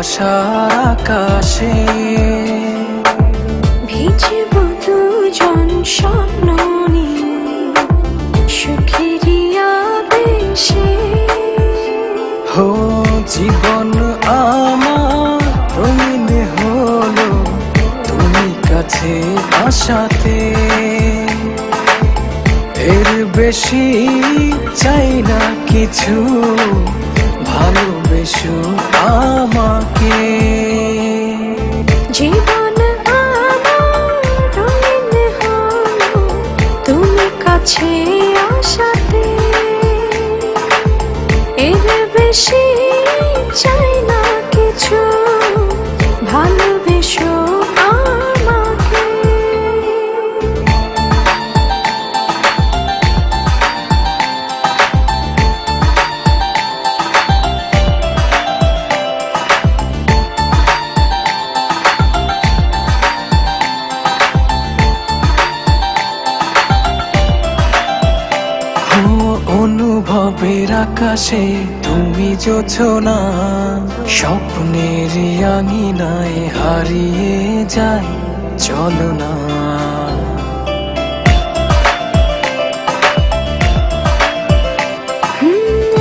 ভালোবাসার আকাশে ভিজব দুজন স্বপ্ন নিয়ে সুখেরই আবেশে। হো জীবন আমার রঙিন হলো তুমি কাছে আসাতে, এর বেশি চাই না কিছু, ভালোবেসো আমাকে। জীবন আমার রঙিন হলো তুমি কাছে আসাতে, এর বেশি চাই না কিছু, ভালোবেসো আমাকে। অনুভবের আকাশে তুমি জোছনা, স্বপ্নের আঙিনায় হারিয়ে যায় চলো না।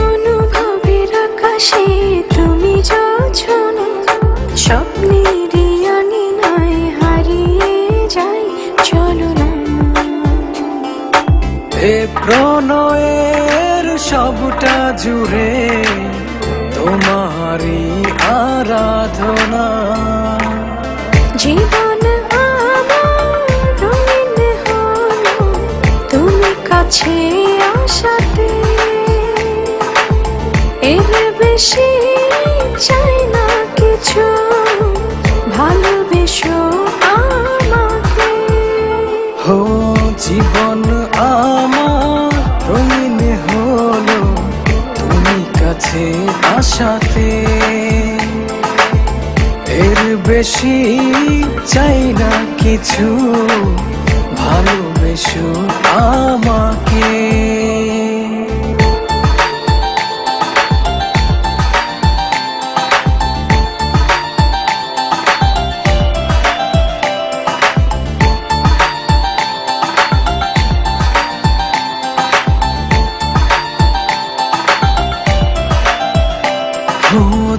অনুভবের আকাশে তুমি জোছনা, স্বপ্নের আঙিনায় হারিয়ে যায় চলো না। এ প্রণয়ের সবটা জুড়ে তোমারই আরাধনা। জীবন আমার রঙিন হলো তুমি কাছে আসাতে, এর বেশি চাই না কিছু, ভালোবেসো আমাকে। হো জীবন আমার রঙিন হলো তুমি কাছে আসাতে, এর বেশি চাই না কিছু, ভালোবেসো আমাকে।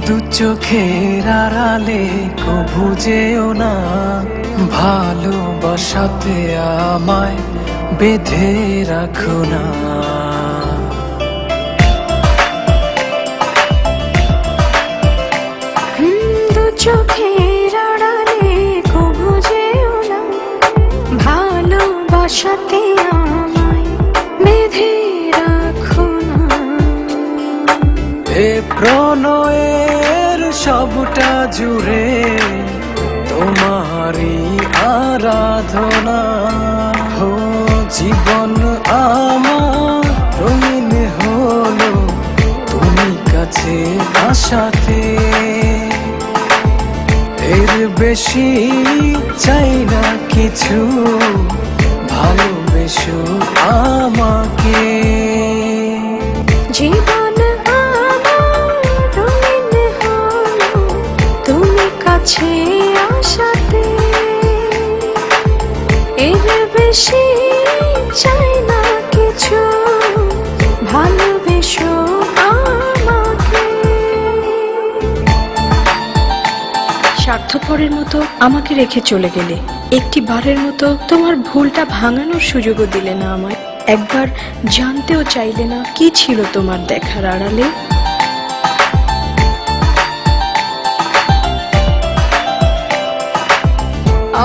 দু চোখের আড়ালে কভু যেও না, ভালোবাসাতে আমায় বেঁধে রাখো না। দু চোখের আড়ালে কভু যেও না, ভালোবাসাতে আমায় বেঁধে রাখো না। এ প্রণয়ের সবটা জুড়ে তোমারই আরাধনা। হো জীবন আমার রঙিন হলো তুমি কাছে আসাতে, এর বেশি চাই না কিছু, ভালোবেসো আমাকে। জীবন আমার রঙিন হলো তুমি কাছে আসাতে, এর বেশি চাই না কিছু, ভালোবেসো আমাকে। স্বার্থপরের মতো আমাকে রেখে চলে গেলে, একটি বারের মতো তোমার ভুলটা ভাঙানোর সুযোগও দিলে না আমায়। একবার জানতেও চাইলে না কি ছিল তোমার দেখার আড়ালে।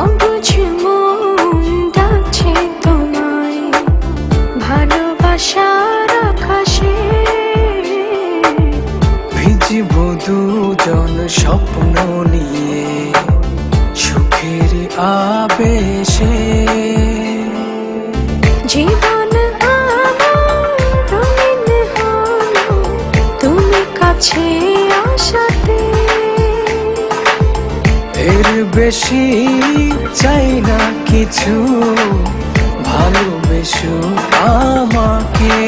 অবুঝ মন ডাকছে তোমায় ভালোবাসার আকাশে, ভিজব দুজন স্বপ্ন নিয়ে সুখের আবেশে। জীবন আমার রঙিন হলো তুমি কাছে আসাতে, এর বেশি চাই না কিছু, ভালোবেসো আমাকে।